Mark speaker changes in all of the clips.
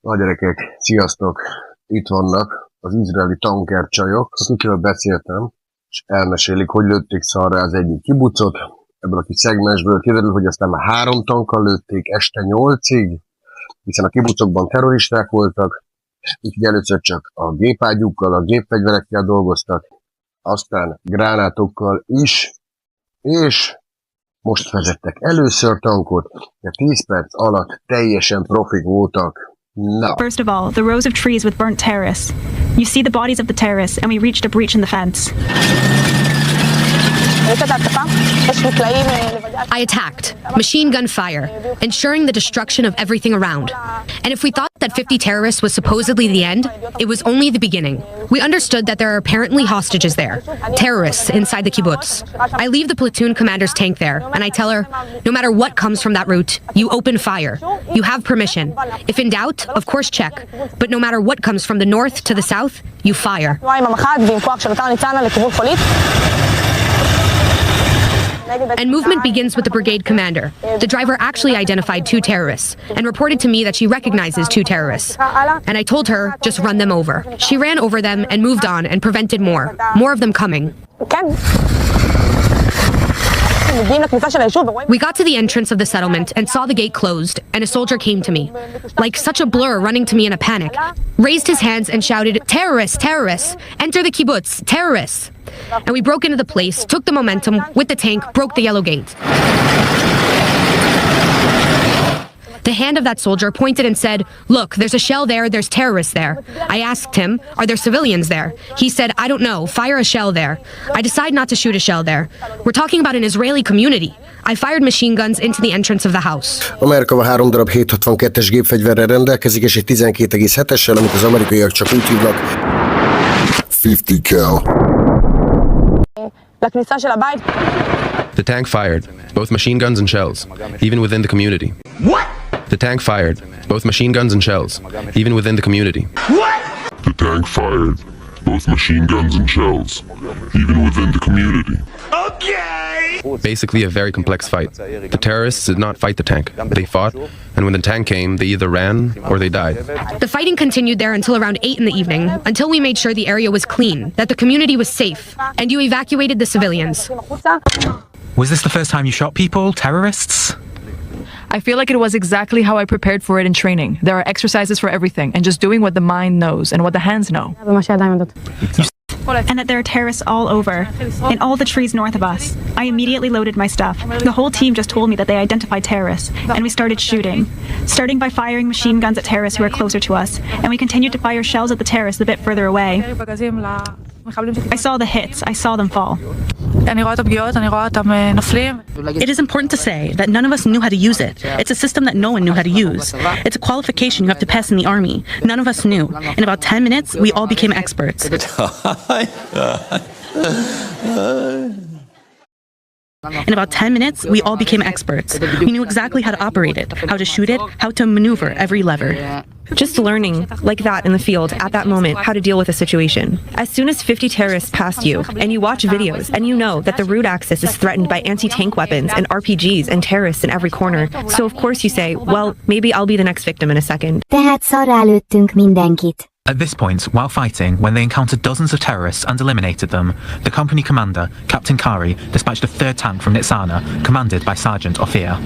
Speaker 1: Na gyerekek, sziasztok! Itt vannak az izraeli tankercsajok, akikről beszéltem, és elmesélik, hogy lőtték szarra az egyik kibucot. Ebből a kis szegmensből kiderül, hogy aztán már 3 tankkal lőtték este 8-ig, hiszen a kibucokban terroristák voltak, úgyhogy először csak a gépágyúkkal, a gépfegyverekkel dolgoztak, aztán gránátokkal is, és most vezettek először tankot, de 10 perc alatt teljesen profik voltak. No.
Speaker 2: First of all, the rows of trees with burnt terrace. You see the bodies of the terrace, and we reached a breach in the fence.
Speaker 3: I attacked, machine gun fire, ensuring the destruction of everything around. And if we thought that 50 terrorists was supposedly the end, it was only the beginning. We understood that there are apparently hostages there, terrorists inside the kibbutz. I leave the platoon commander's tank there, and I tell her, no matter what comes from that route, you open fire. You have permission. If in doubt, of course check. But no matter what comes from the north to the south, you fire. And movement begins with the brigade commander. The driver actually identified 2 terrorists and reported to me that she recognizes 2 terrorists. And I told her, just run them over. She ran over them and moved on and prevented more of them coming. We got to the entrance of the settlement and saw the gate closed, and a soldier came to me, like such a blur, running to me in a panic, raised his hands and shouted, "Terrorists, terrorists! Enter the kibbutz, terrorists!" And we broke into the place, took the momentum with the tank, broke the yellow gate. The hand of that soldier pointed and said, "Look, there's a shell there, there's terrorists there." I asked him, "Are there civilians there?" He said, "I don't know, fire a shell there." I decide not to shoot a shell there. We're talking about an Israeli community. I fired machine guns into the entrance of the house.
Speaker 1: Amerika 3 darab 7.62-es gépfegyverrel rendelkezik, és egy 12,7-essel, amit az amerikaiak csak úgy hívnak 50 cal.
Speaker 4: The tank fired, both machine guns and shells, even within the community.
Speaker 5: What?
Speaker 4: The tank fired, both machine guns and shells, even within the community.
Speaker 5: What?
Speaker 6: The tank fired, both machine guns and shells, even within the community.
Speaker 5: Okay!
Speaker 4: Basically a very complex fight. The terrorists did not fight the tank. They fought, and when the tank came, they either ran or they died.
Speaker 3: The fighting continued there until around 8 in the evening, until we made sure the area was clean, that the community was safe, and you evacuated the civilians.
Speaker 7: Was this the first time you shot people, terrorists?
Speaker 8: I feel like it was exactly how I prepared for it in training. There are exercises for everything, and just doing what the mind knows and what the hands know.
Speaker 2: And that there are terrorists all over, in all the trees north of us. I immediately loaded my stuff. The whole team just told me that they identified terrorists, and we started shooting. Starting by firing machine guns at terrorists who are closer to us, and we continued to fire shells at the terrorists a bit further away. I saw the hits, I saw them fall.
Speaker 9: It is important to say that none of us knew how to use it. It's a system that no one knew how to use. It's a qualification you have to pass in the army. None of us knew. In about 10 minutes, we all became experts. In about 10 minutes, we all became experts. We knew exactly how to operate it, how to shoot it, how to maneuver every lever.
Speaker 10: Just learning, like that in the field, at that moment, how to deal with a situation. As soon as 50 terrorists passed you, and you watch videos, and you know that the route access is threatened by anti-tank weapons and RPGs and terrorists in every corner, so of course you say, well, maybe I'll be the next victim in a second.
Speaker 11: Tehát szarrá lőttünk mindenkit.
Speaker 7: At this point, while fighting, when they encountered dozens of terrorists and eliminated them, the company commander, Captain Kari, dispatched a 3rd tank from Nitzana, commanded by Sergeant Ophir.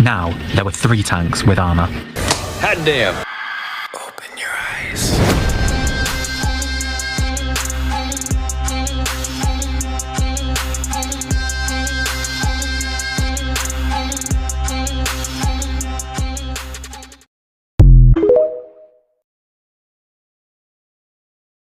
Speaker 7: Now, there were 3 tanks with armor.
Speaker 5: Hot damn.